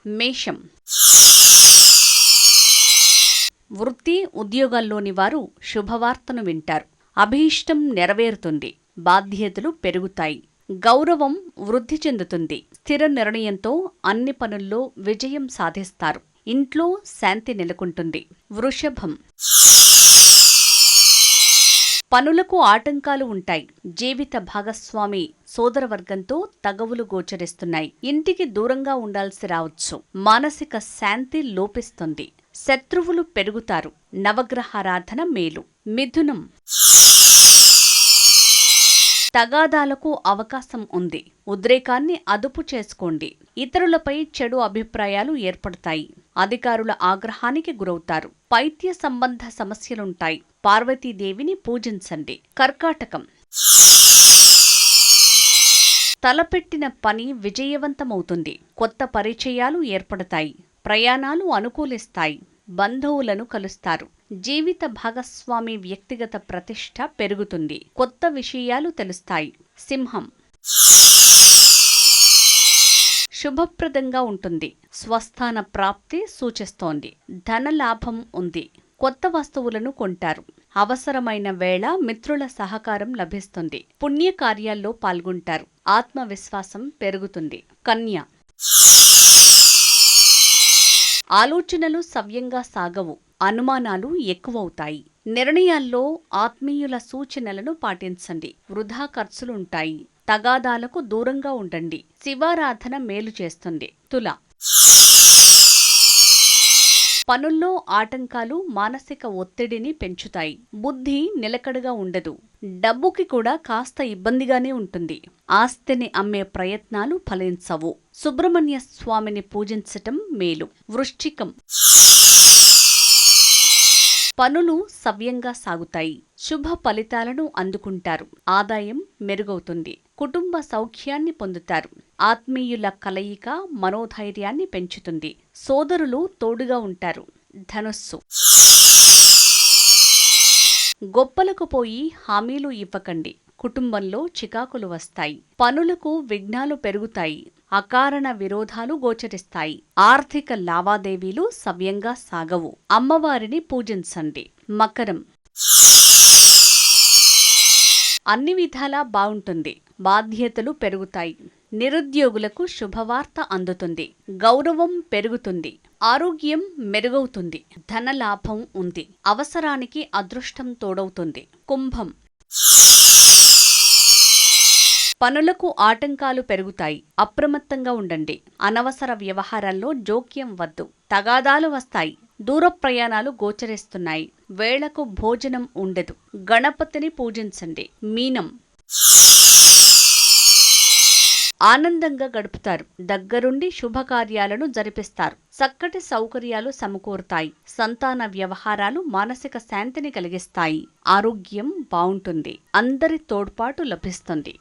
మేషం. వృత్తి ఉద్యోగాల్లోని వారు శుభవార్తను వింటారు. అభీష్టం నెరవేరుతుంది. బాధ్యతలు పెరుగుతాయి. గౌరవం వృద్ధి చెందుతుంది. స్థిర నిర్ణయంతో అన్ని పనుల్లో విజయం సాధిస్తారు. ఇంట్లో శాంతి నెలకొంటుంది. వృషభం. పనులకు ఆటంకాలు ఉంటాయి. జీవిత భాగస్వామి సోదరవర్గంతో తగవులు గోచరిస్తున్నాయి. ఇంటికి దూరంగా ఉండాల్సి రావచ్చు. మానసిక శాంతి లోపిస్తుంది. శత్రువులు పెరుగుతారు. నవగ్రహారాధన మేలు. మిథునం. తగాదాలకు అవకాశం ఉంది. ఉద్రేకాన్ని అదుపు చేసుకోండి. ఇతరులపై చెడు అభిప్రాయాలు ఏర్పడతాయి. అధికారుల ఆగ్రహానికి గురవుతారు. పైత్య సంబంధ సమస్యలుంటాయి. పార్వతీదేవిని పూజించండి. కర్కాటకం. తలపెట్టిన పని విజయవంతమవుతుంది. కొత్త పరిచయాలు ఏర్పడతాయి. ప్రయాణాలు అనుకూలిస్తాయి. బంధువులను కలుస్తారు. జీవిత భాగస్వామి వ్యక్తిగత ప్రతిష్ట పెరుగుతుంది. కొత్త విషయాలు తెలుస్తాయి. సింహం. శుభప్రదంగా ఉంటుంది. స్వస్థాన ప్రాప్తి సూచిస్తోంది. ధనలాభం ఉంది. కొత్త వస్తువులను కొంటారు. అవసరమైన వేళ మిత్రుల సహకారం లభిస్తుంది. పుణ్యకార్యాల్లో పాల్గొంటారు. ఆత్మవిశ్వాసం పెరుగుతుంది. కన్య. ఆలోచనలు సవ్యంగా సాగవు. అనుమానాలు ఎక్కువవుతాయి. నిర్ణయాల్లో ఆత్మీయుల సూచనలను పాటించండి. వృధా ఖర్చులుంటాయి. తగాదాలకు దూరంగా ఉండండి. శివారాధన మేలు చేస్తుంది. తుల. పనుల్లో ఆటంకాలు మానసిక ఒత్తిడిని పెంచుతాయి. బుద్ధి నిలకడగా ఉండదు. డబ్బుకి కూడా కాస్త ఇబ్బందిగానే ఉంటుంది. ఆస్తిని అమ్మే ప్రయత్నాలు ఫలించవు. సుబ్రహ్మణ్య స్వామిని పూజించటం మేలు. వృశ్చికం. పనులు సవ్యంగా సాగుతాయి. శుభ ఫలితాలను అందుకుంటారు. ఆదాయం మెరుగవుతుంది. కుటుంబ సౌఖ్యాన్ని పొందుతారు. ఆత్మీయుల కలయిక మనోధైర్యాన్ని పెంచుతుంది. సోదరులు తోడుగా ఉంటారు. ధనుస్సు. గొప్పలకు పోయి హామీలు ఇవ్వకండి. కుటుంబంలో చికాకులు వస్తాయి. పనులకు విఘ్నాలు పెరుగుతాయి. అకారణ విరోధాలు గోచరిస్తాయి. ఆర్థిక లావాదేవీలు సవ్యంగా సాగవు. అమ్మవారిని పూజించండి. మకరం. అన్ని విధాలా బావుంటుంది. బాధ్యతలు పెరుగుతాయి. నిరుద్యోగులకు శుభవార్త అందుతుంది. గౌరవం పెరుగుతుంది. ఆరోగ్యం మెరుగవుతుంది. ధనలాభం ఉంది. అవసరానికి అదృష్టం తోడవుతుంది. కుంభం. పనులకు ఆటంకాలు పెరుగుతాయి. అప్రమత్తంగా ఉండండి. అనవసర వ్యవహారాల్లో జోక్యం వద్దు. తగాదాలు వస్తాయి. దూర ప్రయాణాలు గోచరిస్తున్నాయి. వేళకు భోజనం ఉండదు. గణపతిని పూజించండి. మీనం. ఆనందంగా గడుపుతారు. దగ్గరుండి శుభకార్యాలను జరిపిస్తారు. చక్కటి సౌకర్యాలు సమకూరుతాయి. సంతాన వ్యవహారాలు మానసిక శాంతిని కలిగిస్తాయి. ఆరోగ్యం బావుంటుంది. అందరి తోడ్పాటు లభిస్తుంది.